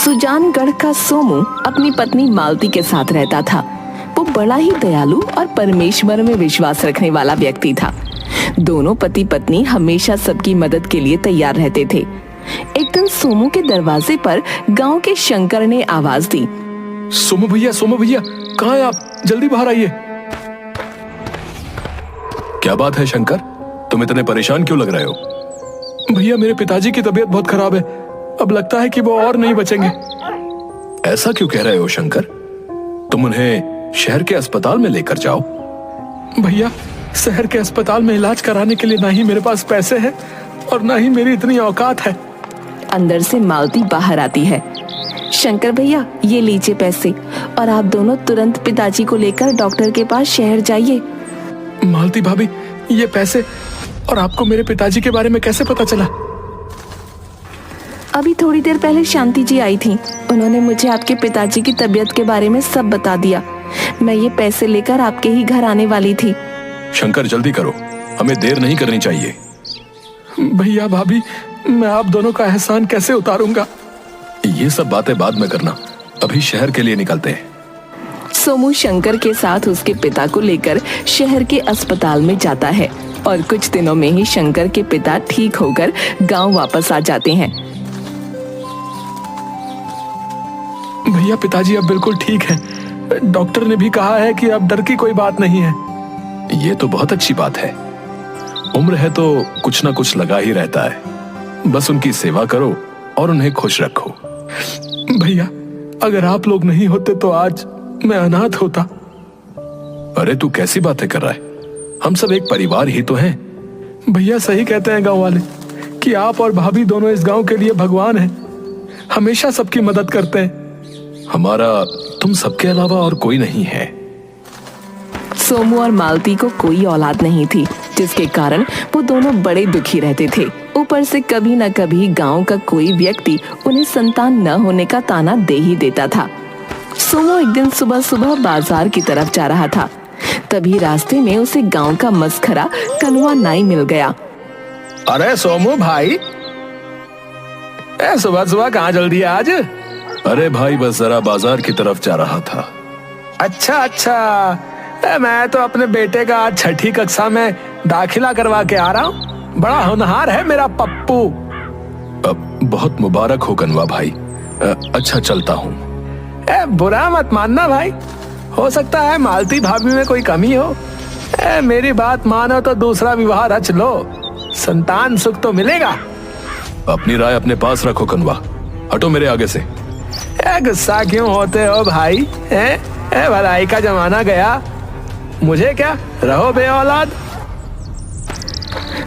सुजानगढ़ का सोमू अपनी पत्नी मालती के साथ रहता था। वो बड़ा ही दयालु और परमेश्वर में विश्वास रखने वाला व्यक्ति था। दोनों पति पत्नी हमेशा सबकी मदद के लिए तैयार रहते थे। एक दिन सोमू के दरवाजे पर गांव के शंकर ने आवाज दी, सोमू भैया, कहाँ हैं आप? जल्दी बाहर आइए। क्या बात है शंकर, तुम इतने परेशान क्यों लग रहे हो? भैया, मेरे पिताजी की तबीयत बहुत खराब है। अब लगता है कि वो और नहीं बचेंगे। ऐसा क्यों कह रहे हो शंकर? तुम उन्हें शहर के अस्पताल में लेकर जाओ। भैया, शहर के अस्पताल में इलाज कराने के लिए ना ही मेरे पास पैसे हैं और ना ही मेरी इतनी औकात है। अंदर से मालती बाहर आती है। शंकर भैया, ये लीजिए पैसे और आप दोनों तुरंत पिताजी को लेकर डॉक्टर के पास शहर जाइए। मालती भाभी, ये पैसे और आपको मेरे पिताजी के बारे में कैसे पता चला? अभी थोड़ी देर पहले शांति जी आई थी। उन्होंने मुझे आपके पिताजी की तबीयत के बारे में सब बता दिया। मैं ये पैसे लेकर आपके ही घर आने वाली थी। शंकर, जल्दी करो, हमें देर नहीं करनी चाहिए। भैया भाभी, मैं आप दोनों का एहसान कैसे उतारूंगा? ये सब बातें बाद में करना, अभी शहर के लिए निकलते हैं। सोमू शंकर के साथ उसके पिता को लेकर शहर के अस्पताल में जाता है और कुछ दिनों में ही शंकर के पिता ठीक होकर गांव वापस आ जाते हैं। भैया, पिताजी अब बिल्कुल ठीक हैं। डॉक्टर ने भी कहा है कि अब डर की कोई बात नहीं है। ये तो बहुत अच्छी बात है। उम्र है तो कुछ ना कुछ लगा ही रहता है। बस उनकी सेवा करो और उन्हें खुश रखो। भैया, अगर आप लोग नहीं होते तो आज मैं अनाथ होता। अरे तू कैसी बातें कर रहा है? हम सब एक परिवार ही तो हैं। भैया, सही कहते हैं गांव वाले कि आप और भाभी दोनों इस गांव के लिए भगवान हैं। हमेशा सबकी मदद करते हैं। हमारा तुम सबके अलावा और कोई नहीं है। सोमू और मालती को कोई औलाद नहीं थी, जिसके कारण वो दोनों बड़े दुखी रहते थे। ऊपर से कभी न कभी गांव का कोई व्यक्ति उन्हें संतान न होने का ताना दे ही देता था। सोमू एक दिन सुबह सुबह बाजार की तरफ जा रहा था। तभी रास्ते में उसे गांव का मस्खरा कनुआ नाई मिल गया। अरे सोमू भाई, सुबह सुबह कहाँ जल्दी है आज? अरे भाई, बस जरा बाजार की तरफ जा रहा था। अच्छा, मैं तो अपने बेटे का आज 6ठी कक्षा में दाखिला करवा के आ रहा हूँ। बड़ा होनहार है मेरा पप्पू। बहुत मुबारक हो कनवा भाई। अच्छा, चलता हूँ। बुरा मत मानना भाई, हो सकता है मालती भाभी में कोई कमी हो। मेरी बात मानो तो दूसरा विवाह रच लो, संतान सुख तो मिलेगा। अपनी राय अपने पास रखो कनवा, हटो मेरे आगे से। गुस्सा क्यों होते हो भाई? भलाई का जमाना गया, मुझे क्या, रहो बे औलाद।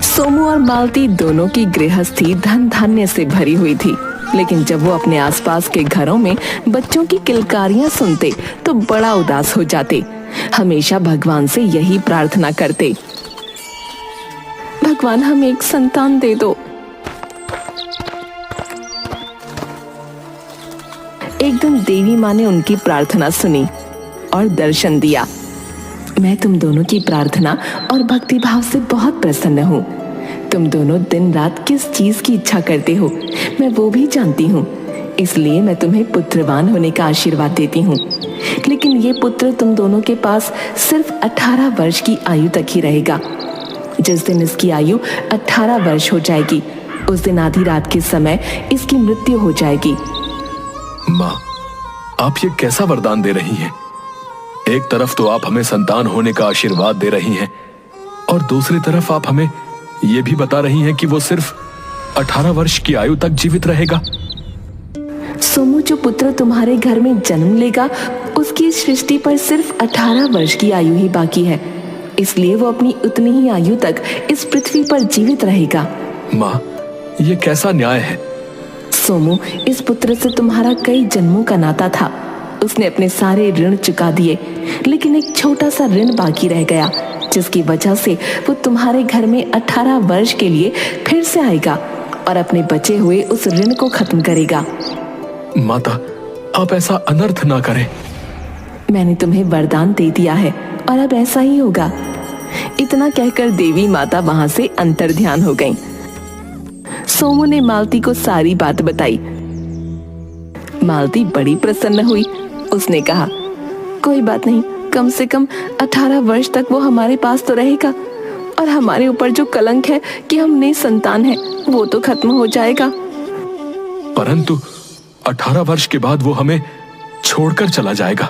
सोमू और मालती दोनों की गृहस्थी धन धान्य से भरी हुई थी, लेकिन जब वो अपने आसपास के घरों में बच्चों की किलकारियां सुनते तो बड़ा उदास हो जाते। हमेशा भगवान से यही प्रार्थना करते, भगवान हमें एक संतान दे दो। एक दिन देवी माँ ने उनकी प्रार्थना सुनी और दर्शन दिया। मैं तुम दोनों की प्रार्थना और भक्ति भाव से बहुत प्रसन्न हूँ। तुम दोनों दिन रात किस चीज की इच्छा करते हो, मैं वो भी जानती हूँ। इसलिए मैं तुम्हें पुत्रवान होने का आशीर्वाद देती हूँ। लेकिन ये पुत्र तुम दोनों के पास सिर्फ 18 वर्ष की आयु तक ही रहेगा। जिस दिन इसकी आयु 18 वर्ष हो जाएगी, उस दिन आधी रात के समय इसकी मृत्यु हो जाएगी। माँ, आप ये कैसा वरदान दे रही हैं? एक तरफ तो आप हमें संतान होने का आशीर्वाद दे रही हैं और दूसरी तरफ आप हमें ये भी बता रही हैं कि वो सिर्फ 18 वर्ष की आयु तक जीवित रहेगा। सोमू, जो पुत्र तुम्हारे घर में जन्म लेगा उसकी सृष्टि पर सिर्फ 18 वर्ष की आयु ही बाकी है, इसलिए वो अपनी उतनी ही आयु तक इस पृथ्वी पर जीवित रहेगा। माँ, ये कैसा न्याय है? सोमू, इस पुत्र से तुम्हारा कई जन्मों का नाता था। उसने अपने सारे ऋण चुका दिए, लेकिन एक छोटा सा ऋण बाकी रह गया, जिसकी वजह से वो तुम्हारे घर में 18 वर्ष के लिए फिर से आएगा और अपने बचे हुए उस ऋण को खत्म करेगा। माता, आप ऐसा अनर्थ ना करें। मैंने तुम्हें वरदान दे दिया है और अब ऐसा ही होगा। इतना कहकर देवी माता वहां से अंतर्ध्यान हो गईं। सोमू ने मालती को सारी बात बताई। मालती बड़ी प्रसन्न हुई। उसने कहा, कोई बात नहीं, कम से कम 18 वर्ष तक वो हमारे पास तो रहेगा और हमारे ऊपर जो कलंक है कि हम निसंतान हैं, वो तो खत्म हो जाएगा। परंतु 18 वर्ष के बाद वो हमें छोड़कर चला जाएगा।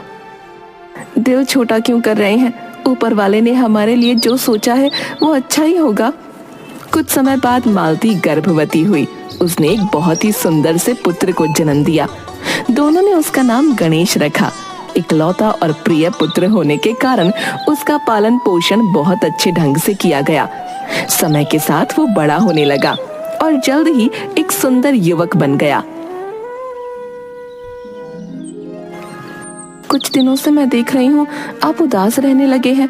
दिल छोटा क्यों कर रहे हैं? ऊपर वाले ने हमारे लिए जो सोचा है वो अच्छा ही होगा। कुछ समय बाद मालती गर्भवती हुई। उसने एक बहुत ही सुंदर से पुत्र को जन्म दिया। दोनों ने उसका नाम गणेश रखा। इकलौता और प्रिय पुत्र होने के कारण उसका पालन पोषण बहुत अच्छे ढंग से किया गया। समय के साथ वो बड़ा होने लगा और जल्द ही एक सुंदर युवक बन गया। कुछ दिनों से मैं देख रही हूँ आप उदास रहने लगे हैं।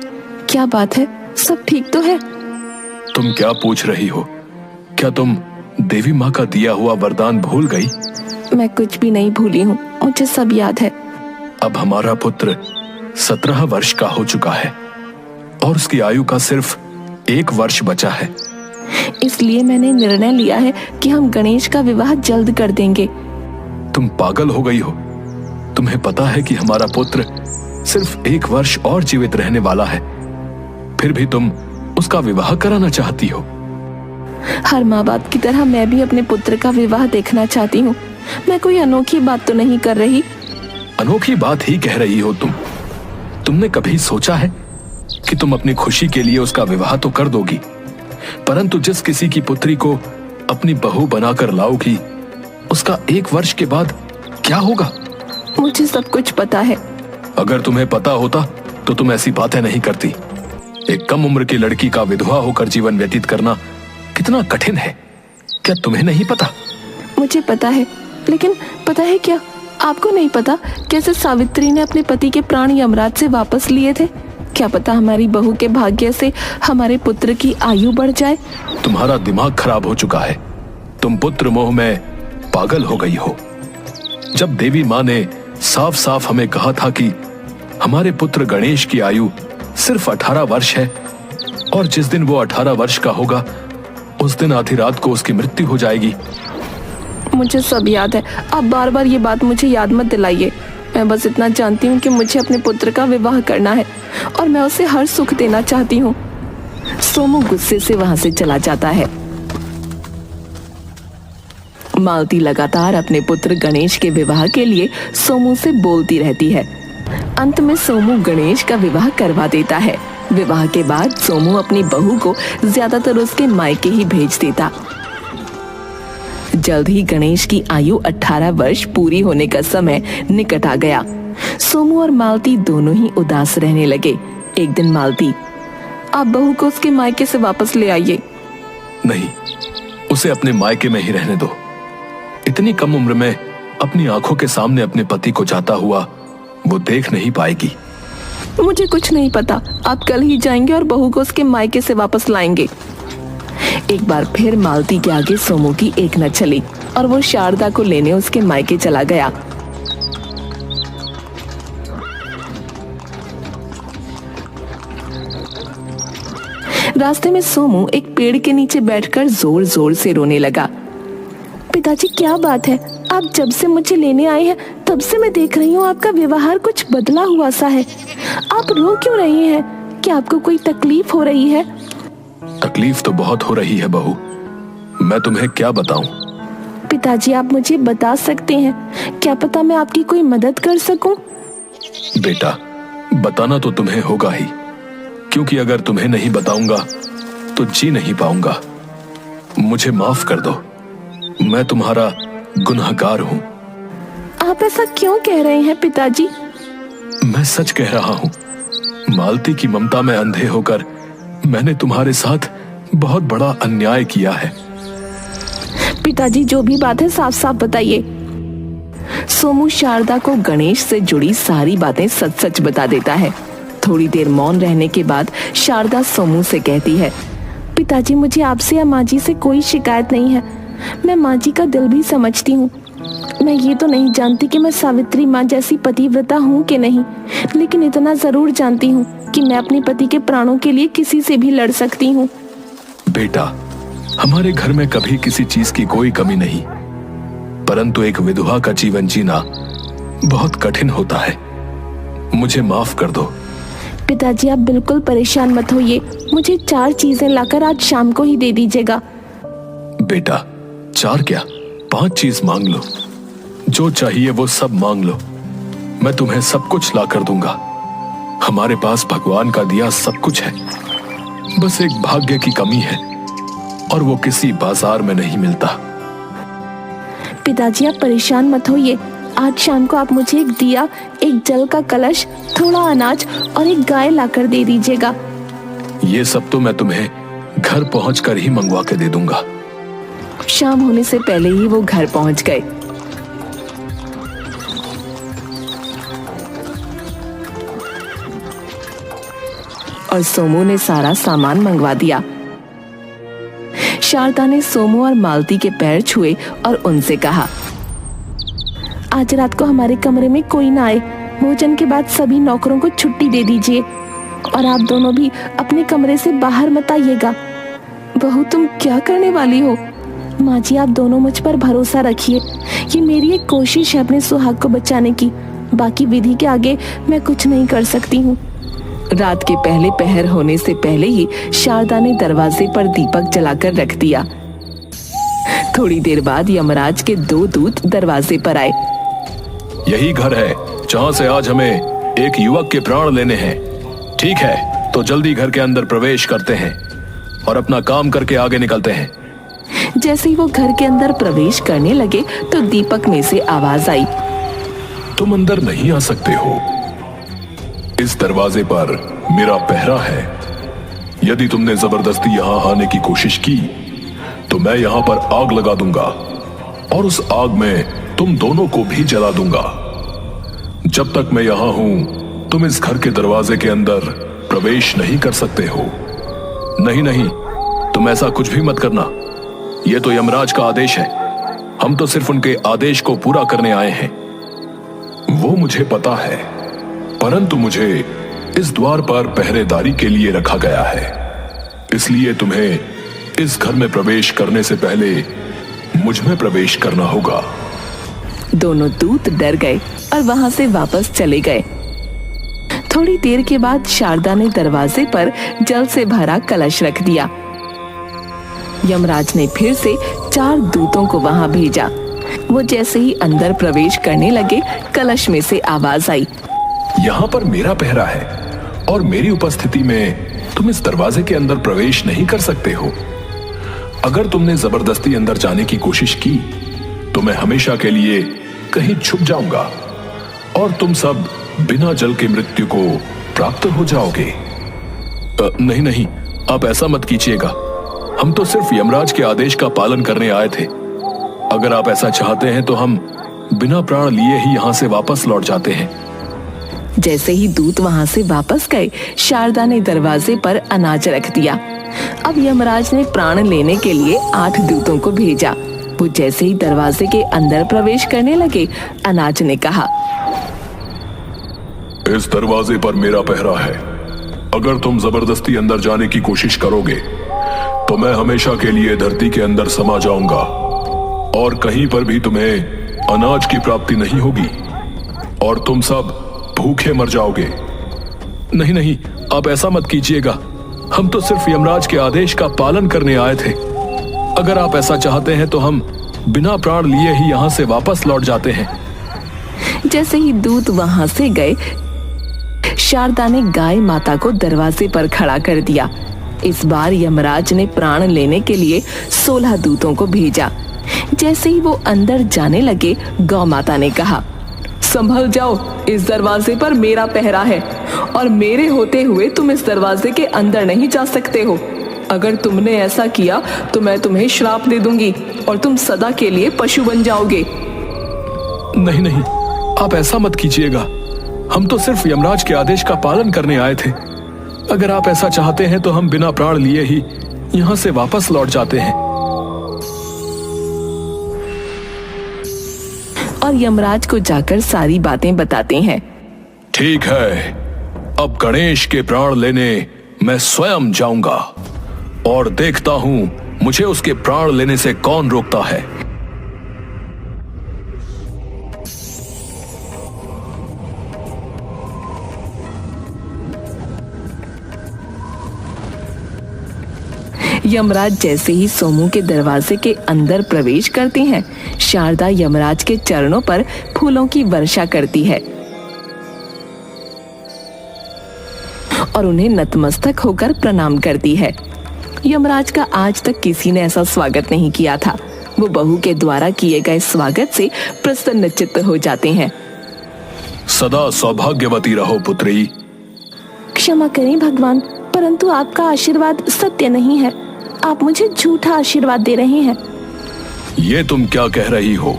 क्या बात है? सब ठीक तो है? तुम क्या पूछ रही हो? क्या तुम देवी माँ का दिया हुआ वरदान भूल गई? मैं कुछ भी नहीं भूली हूँ, मुझे सब याद है। अब हमारा पुत्र 17 वर्ष का हो चुका है और उसकी आयु का सिर्फ 1 वर्ष बचा है। इसलिए मैंने निर्णय लिया है कि हम गणेश का विवाह जल्द कर देंगे। तुम पागल हो गई हो? तुम्हें पता है कि हमारा पुत्र सिर्फ 1 वर्ष और जीवित रहने वाला है, फिर भी तुम उसका विवाह कराना चाहती हो? हर माँ बाप की तरह मैं भी अपने पुत्र का विवाह देखना चाहती हूँ। मैं कोई अनोखी बात तो नहीं कर रही। अनोखी बात ही कह रही हो तुम। तुमने कभी सोचा है कि तुम अपनी खुशी के लिए उसका विवाह तो कर दोगी, परंतु जिस किसी की पुत्री को अपनी बहू बनाकर लाओगी, उसका 1 वर्ष के बाद क्या होगा? मुझे सब कुछ पता है। अगर तुम्हें पता होता तो तुम ऐसी बातें नहीं करती। एक कम उम्र की लड़की का विधवा होकर जीवन व्यतीत करना कितना कठिन है, क्या तुम्हें नहीं पता? मुझे पता है, लेकिन पता है क्या, आपको नहीं पता कैसे सावित्री ने अपने पति के प्राण यमराज से वापस लिए थे। क्या पता हमारी बहू के भाग्य से हमारे पुत्र की आयु बढ़ जाए। तुम्हारा दिमाग खराब हो चुका है। तुम पुत्र मोह में पागल हो गई हो। जब देवी माँ ने साफ साफ हमें कहा था कि हमारे पुत्र गणेश की आयु सिर्फ 18 वर्ष है और जिस दिन वो 18 वर्ष का होगा उस दिन आधी रात को उसकी मृत्यु हो जाएगी। मुझे सब याद है, आप बार बार ये बात मुझे याद मत दिलाइए। मैं बस इतना जानती हूँ कि मुझे अपने पुत्र का विवाह करना है और मैं उसे हर सुख देना चाहती हूँ। सोमू गुस्से से वहां से चला जाता है। मालती लगातार अपने पुत्र गणेश के विवाह के लिए सोमू से बोलती रहती है। अंत में सोमू गणेश का विवाह करवा देता है। विवाह के बाद सोमू अपनी बहू को ज्यादातर उसके मायके ही भेज देता। जल्द ही गणेश की आयु 18 वर्ष पूरी होने का समय निकट आ गया। सोमू और मालती दोनों ही उदास रहने लगे। एक दिन मालती, आप बहू को उसके मायके से वापस ले आइए। नहीं, उसे अपने मायके में ही रहने दो। इतनी कम उम्र में अपनी आंखों के सामने अपने पति को जाता हुआ वो देख नहीं पाएगी। मुझे कुछ नहीं पता, आप कल ही जाएंगे और बहू को उसके मायके से वापस लाएंगे। एक बार फिर मालती के आगे सोमू की एक न चली और वो शारदा को लेने उसके मायके चला गया। रास्ते में सोमू एक पेड़ के नीचे बैठकर जोर जोर से रोने लगा। पिताजी, क्या बात है? आप जब से मुझे लेने आए हैं तब से मैं देख रही हूँ आपका व्यवहार कुछ बदला हुआ सा है। आप रो क्यों रही हैं? क्या आपको कोई तकलीफ हो रही है? तकलीफ तो बहुत हो रही है बहू, मैं तुम्हें क्या बताऊं? पिताजी, आप मुझे बता सकते हैं, क्या पता मैं आपकी कोई मदद कर सकूं? बेटा, बताना तो तुम्हें होगा ही, क्योंकि अगर तुम्हें नहीं बताऊंगा तो जी नहीं पाऊंगा। मुझे माफ कर दो, मैं तुम्हारा गुनहगार हूँ। आप ऐसा क्यों कह रहे हैं पिताजी? मैं सच कह रहा हूँ। मालती की ममता में अंधे होकर मैंने तुम्हारे साथ बहुत बड़ा अन्याय किया है। पिताजी, जो भी बात है साफ साफ बताइए। सोमू शारदा को गणेश से जुड़ी सारी बातें सच सच बता देता है। थोड़ी देर मौन रहने के बाद शारदा सोमू से कहती है, पिताजी, मुझे आपसे या माँ जी से कोई शिकायत नहीं है। मैं माँ जी का दिल भी समझती हूँ। मैं ये तो नहीं जानती कि मैं सावित्री माँ जैसी पतिव्रता हूँ कि नहीं, लेकिन इतना जरूर जानती हूँ कि मैं अपने पति के प्राणों के लिए किसी से भी लड़ सकती हूँ। बेटा, हमारे घर में कभी किसी चीज की कोई कमी नहीं। परंतु एक विधवा का जीवन जीना बहुत कठिन होता है। मुझे माफ कर दो। पिताजी आप बिल्कुल परेशान मत होइए, मुझे 4 चीजें लाकर आज शाम को ही दे दीजिएगा। बेटा 4 क्या 5 चीज मांग लो, जो चाहिए वो सब मांग लो, मैं तुम्हें सब कुछ ला कर दूंगा। हमारे पास भगवान का दिया सब कुछ है, बस एक भाग्य की कमी है और वो किसी बाजार में नहीं मिलता। पिताजी आप परेशान मत होइए, आज शाम को आप मुझे एक दिया, एक जल का कलश, थोड़ा अनाज और एक गाय लाकर दे दीजिएगा। ये सब तो मैं तुम्हें घर पहुंचकर ही मंगवा के दे दूंगा। शाम होने से पहले ही वो घर पहुंच गए। और सोमू ने सारा सामान मंगवा दिया। शारदा ने सोमू और मालती के पैर छुए और उनसे कहा, आज रात को हमारे कमरे में कोई ना आए, भोजन के बाद सभी नौकरों को छुट्टी दे दीजिए और आप दोनों भी अपने कमरे से बाहर मत आइएगा। बहू तुम क्या करने वाली हो? माँ जी आप दोनों मुझ पर भरोसा रखिए, ये मेरी एक कोशिश है अपने सुहाग को बचाने की, बाकी विधि के आगे मैं कुछ नहीं कर सकती हूँ। रात के पहले पहर होने से पहले ही शारदा ने दरवाजे पर दीपक जलाकर रख दिया। थोड़ी देर बाद यमराज के 2 दूत दरवाजे पर आए। यही घर है जहां से आज हमें एक युवक के प्राण लेने हैं। ठीक है, तो जल्दी घर के अंदर प्रवेश करते हैं और अपना काम करके आगे निकलते हैं। जैसे ही वो घर के अंदर प्रवेश करने लगे तो दीपक में से आवाज आई, तुम अंदर नहीं आ सकते हो, इस दरवाजे पर मेरा पहरा है। यदि तुमने जबरदस्ती यहाँ आने की कोशिश की तो मैं यहाँ पर आग लगा दूंगा और उस आग में तुम दोनों को भी जला दूंगा। जब तक मैं यहाँ हूं तुम इस घर के दरवाजे के अंदर प्रवेश नहीं कर सकते हो। नहीं नहीं, तुम ऐसा कुछ भी मत करना, यह तो यमराज का आदेश है। हम तो सिर्फ उनके आदेश को पूरा करने आए हैं। वो मुझे पता है, परंतु मुझे इस द्वार पर पहरेदारी के लिए रखा गया है, इसलिए तुम्हें इस घर में प्रवेश करने से पहले मुझ में प्रवेश करना होगा। दोनों दूत डर गए और वहां से वापस चले गए। थोड़ी देर के बाद शारदा ने दरवाजे पर जल से भरा कलश रख दिया। यमराज ने फिर से 4 दूतों को वहां भेजा। वो जैसे ही अंदर प्रवेश करने लगे, कलश में से आवाज आई, यहाँ पर मेरा पहरा है और मेरी उपस्थिति में तुम इस दरवाजे के अंदर प्रवेश नहीं कर सकते हो। अगर तुमने जबरदस्ती अंदर जाने की कोशिश की तो मैं हमेशा के लिए कहीं छुप जाऊंगा और तुम सब बिना जल के मृत्यु को प्राप्त हो जाओगे। नहीं नहीं, आप ऐसा मत कीजिएगा, हम तो सिर्फ यमराज के आदेश का पालन करने आए थे। अगर आप ऐसा चाहते हैं तो हम बिना प्राण लिए ही यहाँ से वापस लौट जाते हैं। जैसे ही दूत वहां से वापस गए, शारदा ने दरवाजे पर अनाज रख दिया। अब यमराज ने प्राण लेने के लिए 8 दूतों को भेजा। वो जैसे ही दरवाजे के अंदर प्रवेश करने लगे, अनाज ने कहा, इस दरवाजे पर मेरा पहरा है। अगर तुम जबरदस्ती अंदर जाने की कोशिश करोगे तो मैं हमेशा के लिए धरती के अंदर समा जाऊंगा और कहीं पर भी तुम्हें अनाज की प्राप्ति नहीं होगी और तुम सब भूखे मर जाओगे। नहीं नहीं, आप ऐसा मत कीजिएगा, हम तो सिर्फ यमराज के आदेश का पालन करने आए थे। अगर आप ऐसा चाहते हैं तो हम बिना प्राण लिए ही यहाँ से वापस लौट जाते हैं। जैसे ही दूत वहां से गए, शारदा ने गाय माता को दरवाजे पर खड़ा कर दिया। इस बार यमराज ने प्राण लेने के लिए 16 दूतों को भेजा। जैसे ही वो अंदर जाने लगे, गौ माता ने कहा, संभल जाओ, इस दरवाजे पर मेरा पहरा है और मेरे होते हुए तुम इस दरवाजे के अंदर नहीं जा सकते हो। अगर तुमने ऐसा किया तो मैं तुम्हें श्राप दे दूंगी और तुम सदा के लिए पशु बन जाओगे। नहीं नहीं, आप ऐसा मत कीजिएगा, हम तो सिर्फ यमराज के आदेश का पालन करने आए थे। अगर आप ऐसा चाहते हैं तो हम बिना प्राण लिए ही यहाँ से वापस लौट जाते हैं। और यमराज को जाकर सारी बातें बताते हैं। ठीक है, अब गणेश के प्राण लेने मैं स्वयं जाऊंगा और देखता हूं मुझे उसके प्राण लेने से कौन रोकता है। यमराज जैसे ही सोमू के दरवाजे के अंदर प्रवेश करते हैं, शारदा यमराज के चरणों पर फूलों की वर्षा करती है और उन्हें नतमस्तक होकर प्रणाम करती है। यमराज का आज तक किसी ने ऐसा स्वागत नहीं किया था। वो बहू के द्वारा किए गए स्वागत से प्रसन्नचित्त हो जाते हैं। सदा सौभाग्यवती रहो पुत्री। क्षमा करें भगवान, परंतु आपका आशीर्वाद सत्य नहीं है। आप मुझे झूठा आशीर्वाद दे रहे हैं। ये तुम क्या कह रही हो?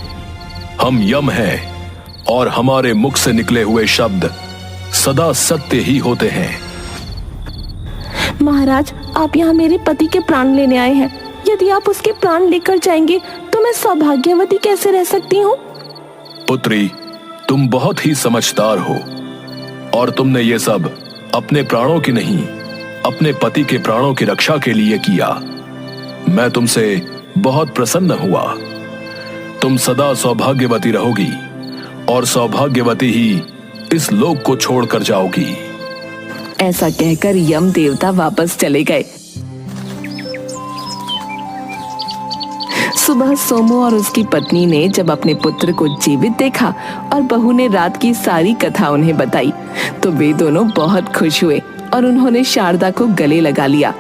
हम यम हैं और हमारे मुख से निकले हुए शब्द सदा सत्य ही होते हैं। महाराज, आप यहाँ मेरे पति के प्राण लेने आए हैं। यदि आप उसके प्राण लेकर जाएंगे तो मैं सौभाग्यवती कैसे रह सकती हूँ? पुत्री, तुम बहुत ही समझदार हो और तुमने ये सब अपने प्राणों की नहीं, अपने पति के प्राणों की रक्षा के लिए किया। मैं तुमसे बहुत प्रसन्न हुआ। तुम सदा सौभाग्यवती रहोगी और सौभाग्यवती ही इस लोक को छोड़कर जाओगी। ऐसा कहकर यम देवता वापस चले गए। सुबह सोमू और उसकी पत्नी ने जब अपने पुत्र को जीवित देखा और बहू ने रात की सारी कथा उन्हें बताई तो वे दोनों बहुत खुश हुए और उन्होंने शारदा को गले लगा लिया।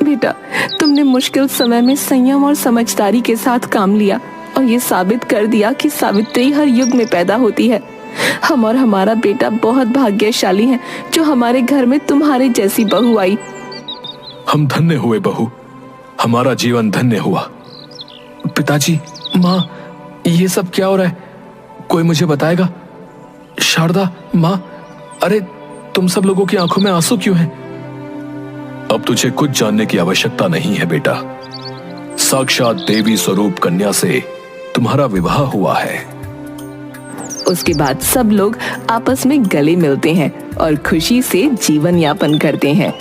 बेटा, तुमने मुश्किल समय में संयम और समझदारी के साथ काम लिया और ये साबित कर दिया कि सावित्री हर युग में पैदा होती है। हम और हमारा बेटा बहुत भाग्यशाली हैं जो हमारे घर में तुम्हारे जैसी बहू आई। हम धन्य हुए बहू, हमारा जीवन धन्य हुआ। पिताजी, माँ, ये सब क्या हो रहा है? कोई मुझे बताएगा? शारदा, माँ, अरे तुम सब लोगों की आंखों में आंसू क्यों हैं? अब तुझे कुछ जानने की आवश्यकता नहीं है बेटा। साक्षात देवी स्वरूप कन्या से तुम्हारा विवाह हुआ है। उसके बाद सब लोग आपस में गले मिलते हैं और खुशी से जीवन यापन करते हैं।